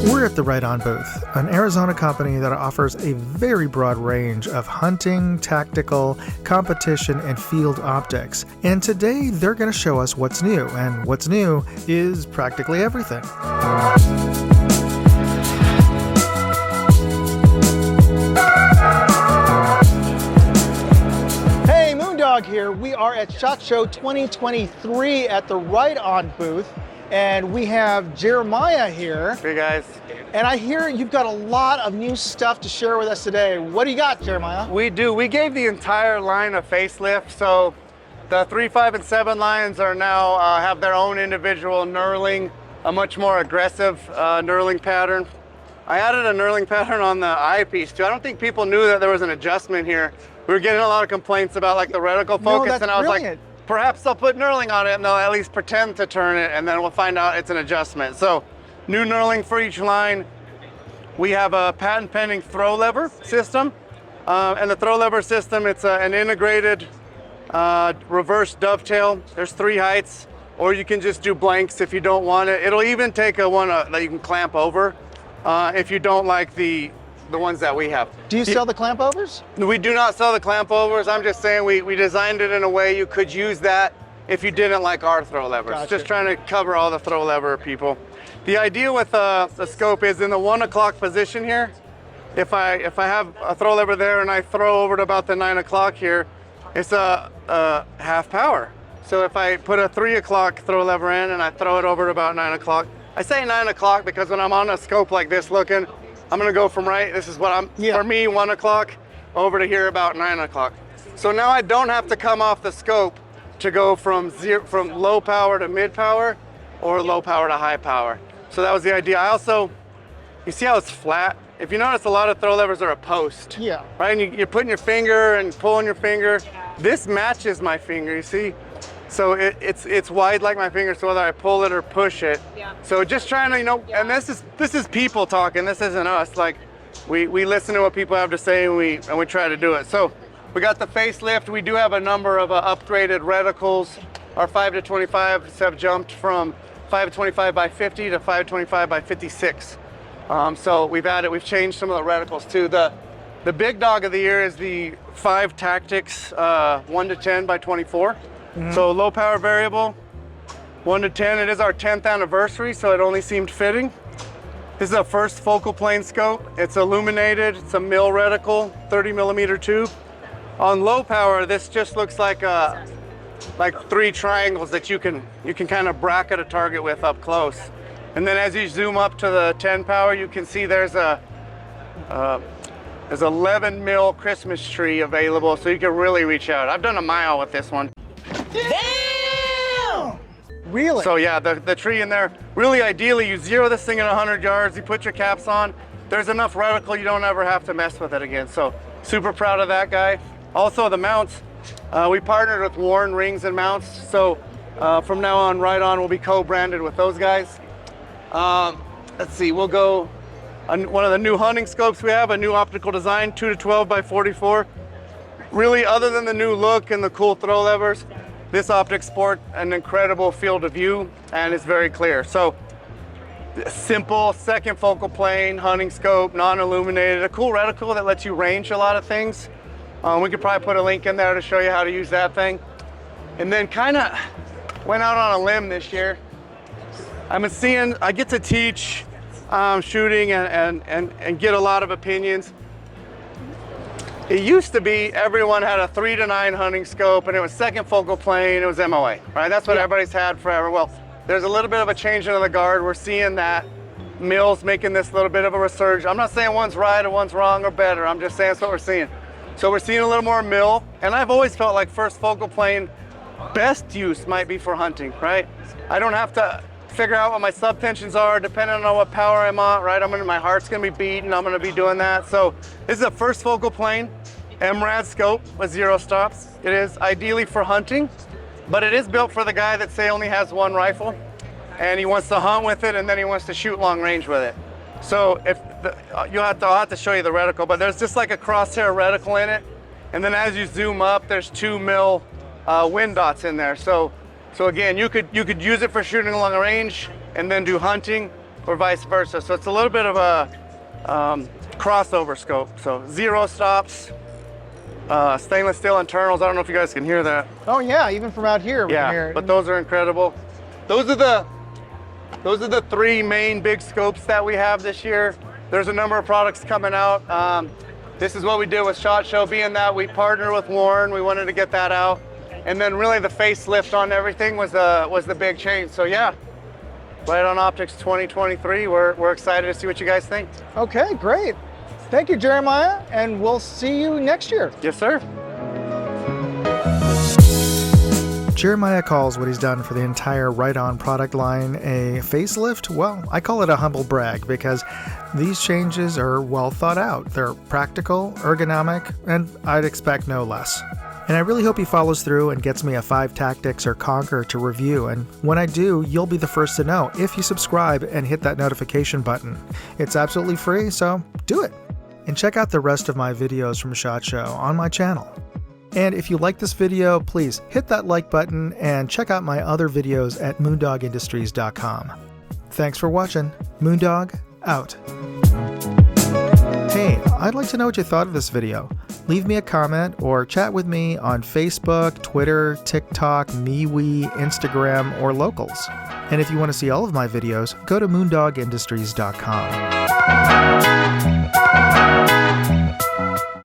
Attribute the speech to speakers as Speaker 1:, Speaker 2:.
Speaker 1: We're at the Riton booth, an Arizona company that offers a very broad range of hunting, tactical, competition, and field optics. And today they're going to show us what's new, and what's new is practically everything. Hey, Moondog here. We are at SHOT Show 2023 at the Riton booth. And we have Jeremiah here.
Speaker 2: Hey guys.
Speaker 1: And I hear you've got a lot of new stuff to share with us today. What do you got, Jeremiah?
Speaker 2: We do. We gave the entire line a facelift. So the 3, 5, and 7 lines are now have their own individual knurling, a much more aggressive knurling pattern. I added a knurling pattern on the eyepiece too. I don't think people knew that there was an adjustment here. We were getting a lot of complaints about like the reticle focus, and I was like, perhaps I'll put knurling on it and they'll at least pretend to turn it, and then we'll find out it's an adjustment. So new knurling for each line. We have a patent pending throw lever system. And the throw lever system, it's an integrated reverse dovetail. There's 3 heights, or you can just do blanks if you don't want it. It'll even take a one that you can clamp over if you don't like the ones that we have.
Speaker 1: Do you sell the clamp overs?
Speaker 2: We do not sell the clamp overs. I'm just saying we designed it in a way you could use that if you didn't like our throw levers.
Speaker 1: Gotcha.
Speaker 2: Just trying to cover all the throw lever people. The idea with the scope is in the 1 o'clock position here. If I have a throw lever there and I throw over to about the 9 o'clock here, it's a half power. So if I put a 3 o'clock throw lever in and I throw it over to about 9 o'clock, I say 9 o'clock because when I'm on a scope like this looking, I'm gonna go from this is what for me, 1 o'clock, over to here about 9 o'clock. So now I don't have to come off the scope to go from low power to mid power or low power to high power. So that was the idea. I also, you see how it's flat? If you notice, a lot of throw levers are a post.
Speaker 1: Yeah.
Speaker 2: Right, and you're putting your finger and pulling your finger. This matches my finger, you see? So it's wide like my finger, so whether I pull it or push it. Yeah. So just trying to, and this is people talking, this isn't us. Like we listen to what people have to say and we try to do it. So we got the facelift. We do have a number of upgraded reticles. Our 5 to 25s have jumped from 5 to 25 by 50 to 5 to 25 by 56. So we've changed some of the reticles too. The big dog of the year is the 5 Tactics 1 to 10 by 24. Mm-hmm. So low power variable, 1 to 10. It is our 10th anniversary, so it only seemed fitting. This is a first focal plane scope. It's illuminated, it's a mil reticle, 30 millimeter tube. On low power, this just looks like 3 triangles that you can kind of bracket a target with up close. And then as you zoom up to the 10 power, you can see there's 11 mil Christmas tree available, so you can really reach out. I've done a mile with this one.
Speaker 1: Damn! Really?
Speaker 2: So yeah, the tree in there, really ideally you zero this thing at 100 yards, you put your caps on, there's enough reticle you don't ever have to mess with it again. So super proud of that guy. Also the mounts, we partnered with Warren Rings and Mounts, so from now on, Riton will be co-branded with those guys. Let's see, we'll go one of the new hunting scopes we have, a new optical design, 2 to 12 by 44. Really, other than the new look and the cool throw levers, this optic sport an incredible field of view and it's very clear. So simple second focal plane hunting scope, non-illuminated, a cool reticle that lets you range a lot of things. We could probably put a link in there to show you how to use that thing. And then kind of went out on a limb this year. I get to teach shooting and get a lot of opinions. It used to be everyone had a 3 to 9 hunting scope and it was second focal plane, it was MOA, right? That's what everybody's had forever. Well, there's a little bit of a change into the guard. We're seeing that mills making this little bit of a resurgence. I'm not saying one's right or one's wrong or better. I'm just saying that's what we're seeing. So we're seeing a little more mill, and I've always felt like first focal plane, best use might be for hunting, right? I don't have to figure out what my subtensions are depending on what power I'm on, right? My heart's gonna be beating, I'm gonna be doing that. So this is a first focal plane, MRAD scope with 0 stops. It is ideally for hunting, but it is built for the guy that say only has 1 rifle and he wants to hunt with it and then he wants to shoot long range with it. So I'll have to show you the reticle, but there's just like a crosshair reticle in it. And then as you zoom up, there's 2 mil wind dots in there. So again, you could use it for shooting long range and then do hunting. or vice versa. So it's a little bit of a crossover scope. So 0 stops, stainless steel internals. I don't know if you guys can hear that.
Speaker 1: Oh yeah, even from out here we can hear it.
Speaker 2: But those are incredible. Those are the 3 main big scopes that we have this year. There's a number of products coming out. This is what we did with SHOT Show, being that we partner with Warren. We wanted to get that out. And then really the facelift on everything was the big change. So yeah, right on Optics 2023. We're excited to see what you guys think.
Speaker 1: Okay, great. Thank you, Jeremiah, and we'll see you next year.
Speaker 2: Yes, sir.
Speaker 1: Jeremiah calls what he's done for the entire Riton product line a facelift. Well, I call it a humble brag because these changes are well thought out. They're practical, ergonomic, and I'd expect no less. And I really hope he follows through and gets me a 5 Tactics or Conquer to review, and when I do, you'll be the first to know if you subscribe and hit that notification button. It's absolutely free, so do it. And check out the rest of my videos from SHOT Show on my channel. And if you like this video, please hit that like button and check out my other videos at moondogindustries.com. Thanks for watching. Moondog, out. Hey, I'd like to know what you thought of this video. Leave me a comment or chat with me on Facebook, Twitter, TikTok, MeWe, Instagram, or Locals. And if you want to see all of my videos, go to moondogindustries.com.